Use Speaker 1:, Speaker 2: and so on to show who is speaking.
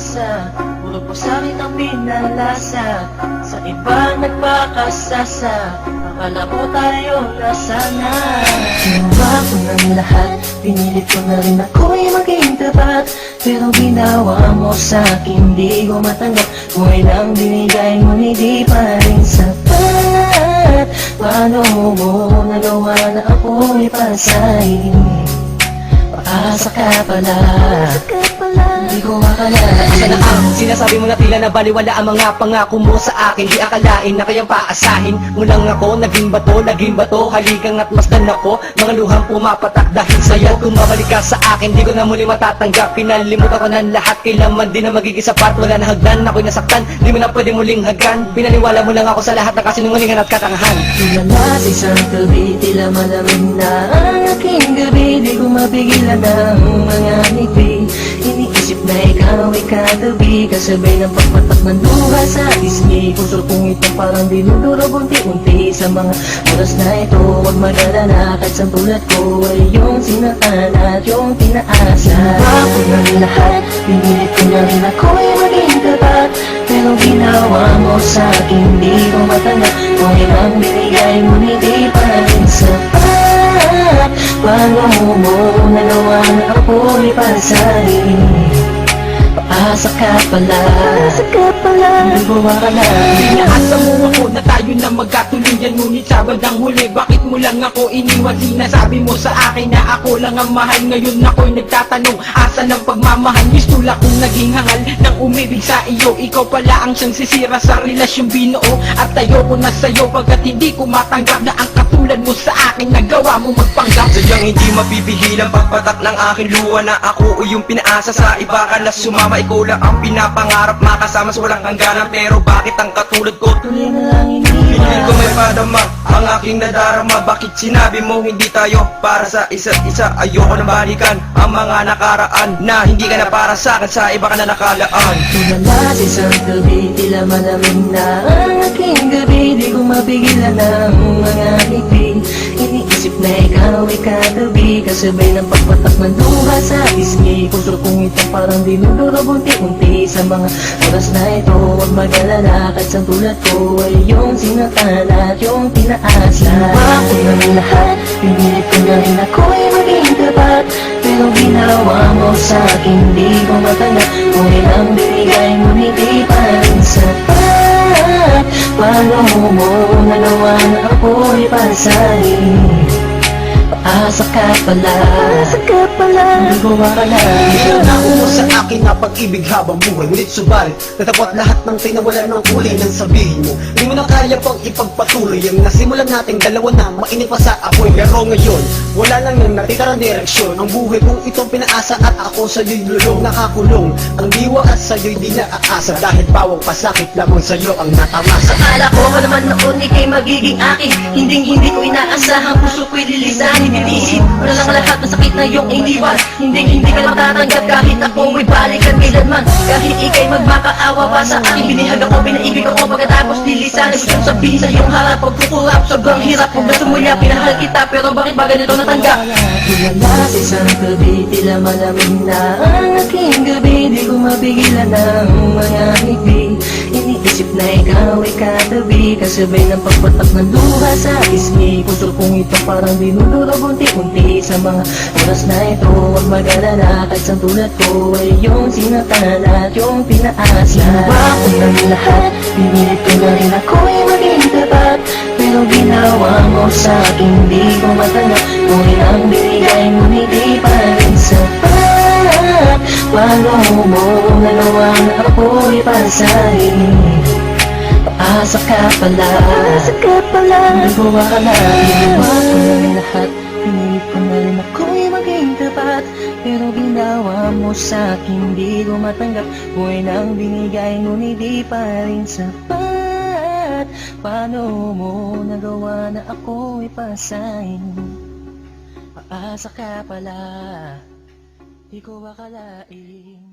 Speaker 1: umasa, puro po sa'kin ang pinalasa. Sa ibang nagpakasasa, akala ko tayo nasana. Ginawa ko ng lahat, pinilit ko na rin ako'y maging tapat. Pero ginawa mo sa'kin, di ko matanggap. Buhay lang binigay mo, hindi pa rin sapat. Paano mo nagawa na ako'y pasahin? Paasa ka pala, di ko akalain.
Speaker 2: Sana ang sinasabi mo na tila na baliwala ang mga pangako mo sa akin. Di akalain na kayang paasahin mo lang ako. Naging bato, haligang at masdan ako. Mga luhang pumapatak dahil sa'yo. Kung babalik ka sa akin, di ko na muli matatanggap. Pinalimutan ko ng lahat, kailanman din na magiging sapat. Wala na hagdan, ako'y nasaktan, di mo na pwede muling hagdan. Pinaniwala mo lang ako sa lahat ng kasinungalingan at katangahan.
Speaker 1: Tulala sa isang gabi, tila malamig na ang aking gabi. Di ko mapigilan ang mga ngiti. Iniisip na ikaw ay katabi, kasabay ng pagpatak ng luha sa ismi. Puso kong ito parang dinudurog unti-unti. Sa mga oras na ito, huwag mag-alala, kahit sa tulad ko ay yung sinatan at yung tinaasa. Ginawa ko ng lahat, pinilit ko na rin ako'y maging tapat. Pero ginawa mo sa'kin, di ko matanggap. Kung ilang binigay mo, hindi pa rin sapat. Paano mo nagawa na ako'y pasahin? Paasa ka pala, di ko akalain.
Speaker 2: Pinaasa mo ako na tayo na magkatuloyan, ngunit sa bandang huli, bakit mo lang ako iniwan? Sinasabi mo sa akin na ako lang ang mahal. Ngayon ako'y nagtatanong, asa ng pagmamahal? Istula kong naging hangal ng umibig sa iyo. Ikaw pala ang siyang sisira sa relasyong binuo. At ayoko na sa'yo pagkat hindi ko matanggap na ang katulad mo sa akin nagawa mo magpanggap.
Speaker 3: Sadyang hindi mapipigil ang pagpatak ng aking luha na ako o yung pinaasa sa iba ka na sumama. Ikaw lang ang pinapangarap, makasama sa walang hangganan. Pero bakit ang katulad ko
Speaker 1: Tuloy na lang
Speaker 3: piling ko
Speaker 1: iniwan.
Speaker 3: may padama ang aking nadarama? Bakit sinabi mo hindi tayo para sa isa't isa? Ayoko na balikan ang mga nakaraan na hindi ka na para sa akin, sa iba ka na nakalaan.
Speaker 1: Tulala sa isang gabi, tila malamig na ang aking gabi. Di ko mapigilan ang mga ngiti. Iniisip na ikaw ay katabi, kasabay ng pagpatak ng luha sa ismi. Puso kong ito parang dinudurog unti-unti. Sa mga oras na ito, huwag mag-alala, kahit sa tulad ko ay yung sinatan at yung tinaasa. Ginawa ko ng lahat, pinilit ko na rin ako'y maging tapat. Pero ginawa mo sa'kin, di ko matanggap. Kung ilang binigay mo, hindi pa rin sapat. Paano mo nagawa na ako'y pasahin? Paasa ka pala, di ko akalain.
Speaker 2: Nangako mo sa akin na pag-ibig habang buhay, ngunit subalit natapot lahat ng tinawala ng kulay ng sabihin mo. Hindi mo na kaya pang ipagpatuloy ang nasimulan nating dalawa na mainit pa sa apoy. Pero ngayon, wala lang nang natitirang direksyon. Ang buhay kong itong pinaasa at ako sa'yo'y lulong. Nakakulong ang diwa at sa'yo'y di naaasa, dahil bawang pasakit lamang sa'yo ang natamasa.
Speaker 1: Akala ko ka naman noon ika'y magiging akin. Hindi ko inaasahan, puso ko'y lilisanin. Titiisin mo na lang lahat ng sakit na iyong iniwan. Hindi ka matatanggap kahit ako ay balikan kailanman. Kahit ika'y magmakaawa pa sa akin, binihag ako, pinaibig ako, pagkatapos lilisanin. Gusto sabihin sa iyong harap, pagkukurap, sobrang hirap. Kung gusto mo niya, pinahal kita, pero bakit ba ganito natanggap? Tulala sa isang gabi, tila malamig na ang aking gabi. Di ko mapigilan ang mga ngiti. Iniisip na ikaw ay katabi, kasabay ng pagpatak ng luha sa ismi. Puso kong ito parang dinudurog unti-unti. Sa mga oras na ito, huwag mag-alala, kahit sa tulad ko ay yung sinatan at yung pinaasa. Ginawa ko ng lahat, pinilit ko na rin ako'y maging tapat. Pero ginawa mo sa'kin, di ko matanggap. Kung ilang binigay mo, hindi pa rin sapat. Paano mo nagawa na ako'y pasahin? Paasa ka pala, di ko akalain. Ginawa ko ng lahat, pinilit ko na rin ako'y maging tapat. Pero ginawa mo sa'kin, di ko matanggap. Buhay nang binigay mo, hindi pa rin sapat. Paano mo nagawa na ako'y pasahin? Paasa ka pala, di ko akalain.